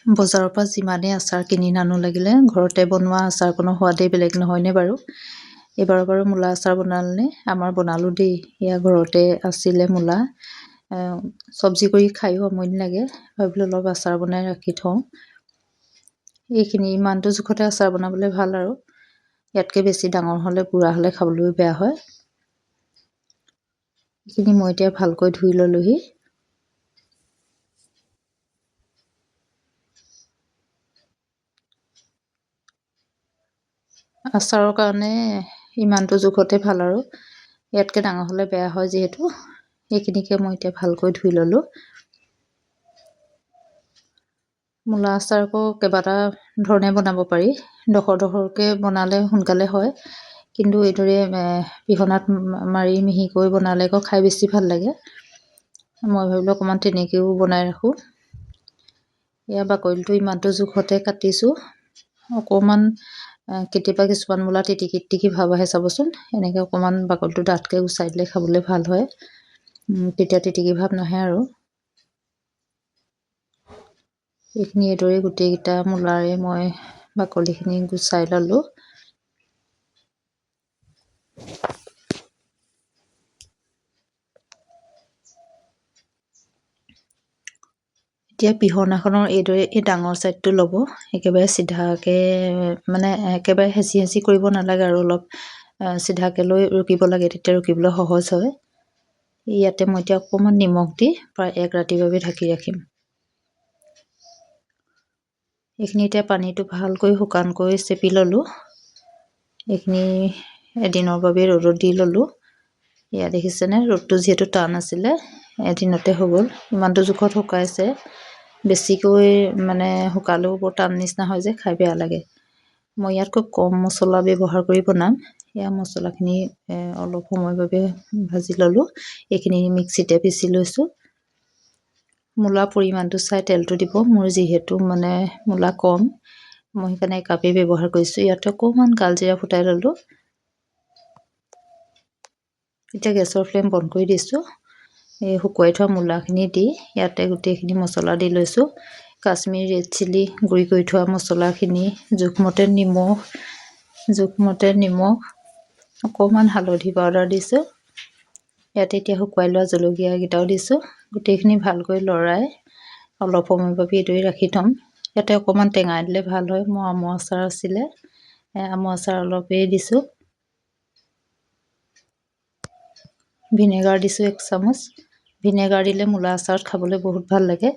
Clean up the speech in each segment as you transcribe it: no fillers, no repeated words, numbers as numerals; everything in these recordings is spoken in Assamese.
বজাৰৰ পৰা যিমানেই আচাৰ কিনি নানো লাগিলে ঘৰতে বনোৱা আচাৰকণৰ সোৱাদেই বেলেগ নহয়নে বাৰু। এইবাৰ বাৰু মূলা আচাৰ বনালে আমাৰ বনালোঁ দেই। এয়া ঘৰতে আছিলে মূলা, চব্জি কৰি খায়ো আমনি লাগে, ভাবিলোঁ অলপ আচাৰ বনাই ৰাখি থওঁ। এইখিনি ইমানটো জোখতে আচাৰ বনাবলৈ ভাল আৰু ইয়াতকৈ বেছি ডাঙৰ হ'লে বুঢ়া হ'লে খাবলৈও বেয়া হয়। এইখিনি মই এতিয়া ভালকৈ ধুই ল'লোহি। আচাৰৰ কাৰণে ইমানটো জোখতে ভাল আৰু ইয়াতকৈ ডাঙৰ হ'লে বেয়া হয় যিহেতু। এইখিনিকে মই এতিয়া ভালকৈ ধুই ল'লোঁ। মূলা আচাৰ আকৌ কেইবাটা ধৰণে বনাব পাৰি। ডখৰকৈ বনালে সোনকালে হয়, কিন্তু এইদৰে পিহনাত মাৰি মিহিকৈ বনালে আকৌ খাই বেছি ভাল লাগে। মই ভাবিলোঁ অকণমান তেনেকৈও বনাই ৰাখোঁ। এয়া বাকলিটো ইমানটো জোখতে কাটিছোঁ। অকণমান কেতিয়াবা কিছুমান মূলা তিটিকি তিটিকি ভাৱ আহে চাবচোন, এনেকৈ অকণমান বাকলিটো ডাঠকৈ গুচাই দিলে খাবলৈ ভাল হয়, তেতিয়া তিটিকি ভাৱ নাহে আৰু। এইখিনি এইদৰে গোটেইকেইটা মূলাৰে মই বাকলিখিনি গুচাই ল'লোঁ। এতিয়া পিহনাখনৰ এইদৰে এই ডাঙৰ ছাইডটো ল'ব, একেবাৰে চিধাকৈ মানে একেবাৰে হেঁচি হেঁচি কৰিব নালাগে আৰু অলপ চিধাকৈ লৈ ৰুকিব লাগে, তেতিয়া ৰুকিবলৈ সহজ হয়। ইয়াতে মই এতিয়া অকণমান নিমখ দি প্ৰায় 1 ৰাতিৰ বাবে ঢাকি ৰাখিম। এইখিনি এতিয়া পানীটো ভালকৈ শুকানকৈ চেপি ল'লোঁ। এইখিনি এদিনৰ বাবে ৰ'দত দি ল'লোঁ। এয়া দেখিছেনে, ৰ'দটো যিহেতু টান আছিলে এদিনতে হৈ গ'ল। ইমানটো জোখত শুকাইছে, বেছিকৈ মানে শুকালেও বৰ টান নিচিনা হয় যে খাই বেয়া লাগে। মই ইয়াত খুব কম মছলা ব্যৱহাৰ কৰি বনাম। এয়া মছলাখিনি অলপ সময়ৰ বাবে ভাজি ল'লোঁ। এইখিনি মিক্সিতে পিচি লৈছোঁ। মূলাৰ পৰিমাণটো চাই তেলটো দিব। মোৰ যিহেতু মানে মূলা কম, মই সেইকাৰণে একাপেই ব্যৱহাৰ কৰিছোঁ। ইয়াতে অকণমান কালজিৰা ফুটাই ল'লোঁ। এতিয়া গেছৰ ফ্লেম বন্ধ কৰি দিছোঁ। এই শুকুৱাই থোৱা মূলাখিনি দি ইয়াতে গোটেইখিনি মছলা দি লৈছোঁ। কাশ্মীৰী ৰেড চিলি গুড়ি কৰি থোৱা মছলাখিনি, জোখমতে নিমখ, অকণমান হালধি পাউডাৰ দিছোঁ। ইয়াতে এতিয়া শুকুৱাই লোৱা জলকীয়াকেইটাও দিছোঁ। গোটেইখিনি ভালকৈ লৰাই অলপ সময়ৰ বাবে এইদৰে ৰাখি থ'ম। ইয়াতে অকণমান টেঙা দিলে ভাল হয়। মোৰ আমৰ আচাৰ আছিলে, আমৰ আচাৰ অলপেই দিছোঁ। ভিনেগাৰ দিছোঁ 1 চামুচ। ভিনেগাৰ দিলে মূলা আচাৰত খাবলৈ বহুত ভাল লাগে।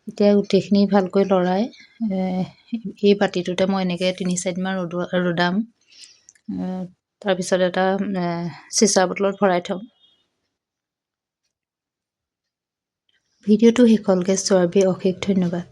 এতিয়া গোটেইখিনি ভালকৈ লৰাই এই বাতিটোতে মই এনেকৈ 3-4 দিনমান ৰ'দাম। তাৰপিছত এটা চিচাৰ বটলত ভৰাই থ'ম। ভিডিঅ'টো শেষলৈকে চোৱাৰ বাবে অশেষ ধন্যবাদ।